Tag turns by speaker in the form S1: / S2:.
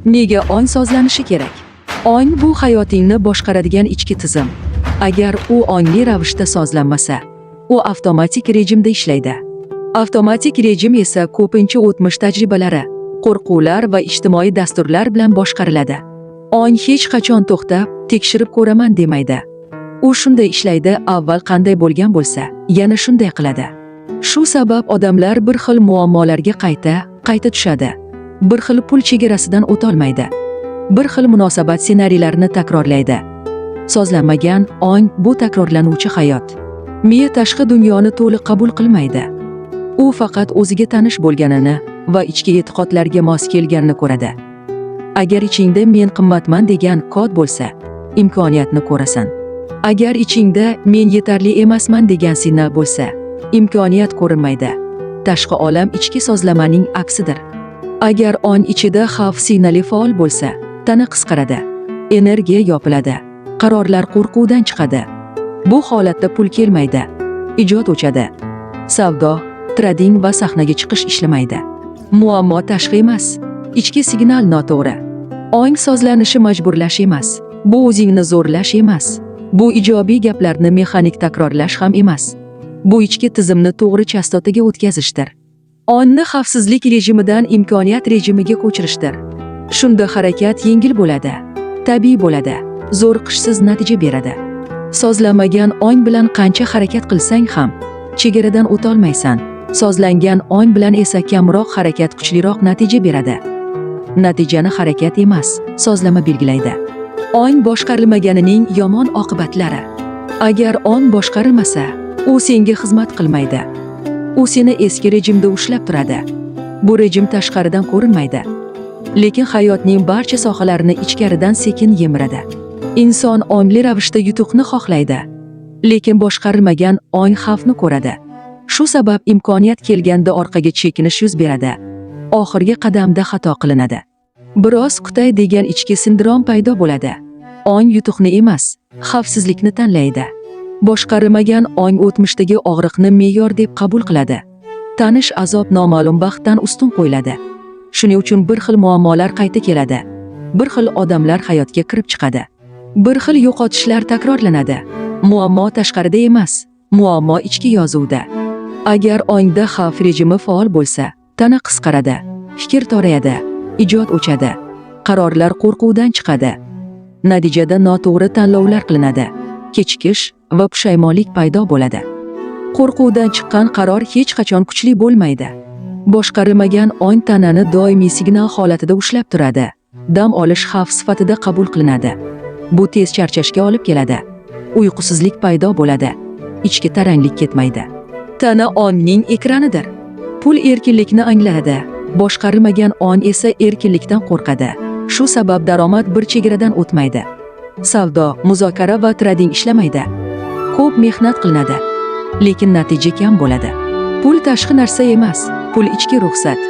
S1: Nega ong sozlanishi kerak? Ong bu hayotingni boshqaradigan ichki tizim. Agar u ongli ravishda sozlanmasa, u avtomatik rejimda ishlaydi. Avtomatik rejim esa ko'pincha o'tmish tajribalari, qo'rquvlar va ijtimoiy dasturlar bilan boshqariladi. Ong hech qachon to'xtab, tekshirib ko'raman demaydi. U shunday ishlaydi, avval qanday bo'lgan bo'lsa, yana shunday qiladi. Shu sabab odamlar bir xil muammolarga qayta tushadi. Bir xil pul chegarasidan o'tolmaydi. Bir xil munosabat ssenariylarini takrorlaydi. Sozlanmagan ong bu takrorlanuvchi hayot. Miya tashqi dunyoni to'liq qabul qilmaydi. U faqat o'ziga tanish bo'lganini va ichki e'tiqodlarga mos kelganini ko'radi. Agar ichingda men qimmatman degan kod bo'lsa, imkoniyatni ko'rasan. Agar ichingda men yetarli emasman degan signal bo'lsa, imkoniyat ko'rinmaydi. Tashqi olam ichki sozlamaning aksidir. Agar ong ichida xavf signali faol bo'lsa, tana qisqaradi, energiya yopiladi, qarorlar qo'rquvdan chiqadi. Bu holatda pul kelmaydi, ijod o'chadi. Savdo, trading va sahnaga chiqish ishlamaydi. Muammo tashqi emas, ichki signal noto'g'ri. Ong sozlanishi majburlash emas, bu o'zingni zo'rlash emas. Bu ijobiy gaplarni mexanik takrorlash ham emas. Bu ichki tizimni to'g'ri chastotaga o'tkazishdir. Ongni xavfsizlik rejimidan imkoniyat rejimiga ko'chirishdir. Shunda harakat yengil bo'ladi, tabiiy bo'ladi, zo'riqishsiz natija beradi. Sozlanmagan ong bilan qancha harakat qilsang ham chegaradan o'tolmaysan. Sozlangan ong bilan esa kamroq harakat kuchliroq natija beradi. Natijani harakat emas, sozlama belgilaydi. Ong boshqarilmaganining yomon oqibatlari. Agar ong boshqarilmasa, u senga xizmat qilmaydi. U seni eski rejimda ushlab turadi. Bu rejim tashqaridan ko'rinmaydi, lekin hayotning barcha sohalarini ichkaridan sekin yemiradi. Inson ongli ravishda yutuqni xohlaydi, lekin boshqarilmagan ong xavfni ko'radi. Shu sabab imkoniyat kelganda orqaga chekinish yuz beradi. Oxirgi qadamda xato qilinadi. Biroz kutay degan ichki sindrom paydo bo'ladi. Ong yutuqni emas, xavfsizlikni tanlaydi. Boshqarilmagan ong o'tmishdagi og'riqni me'yor deb qabul qiladi. Tanish azob noma'lum baxtdan ustun qo'yiladi. Shuning uchun bir xil muammolar qayta keladi. Bir xil odamlar hayotga kirib chiqadi. Bir xil yo'qotishlar takrorlanadi. Muammo tashqarida emas, muammo ichki yozuvda. Agar ongda xavf rejimi faol bo'lsa, tana qisqaradi, fikr torayadi, ijod o'chadi, qarorlar qo'rquvdan chiqadi. Natijada noto'g'ri tanlovlar qilinadi, kechikish va pushaymonlik paydo bo'ladi. Qo'rquvdan chiqqan qaror hech qachon kuchli bo'lmaydi. Boshqarilmagan ong tanani doimiy signal holatida ushlab turadi. Dam olish xavf sifatida qabul qilinadi. Bu tez charchashga olib keladi. Uyqusizlik paydo bo'ladi. Ichki taranglik ketmaydi. Tana ongning ekranidir. Pul erkinlikni anglaydi. Boshqarilmagan ong esa erkinlikdan qo'rqadi. Shu sabab daromad bir chegaradan o'tmaydi. Savdo, muzokara va trading ishlamaydi. Ko'p mehnat qilinadi, lekin natija kam bo'ladi. Pul tashqi narsa emas, pul ichki ruxsat.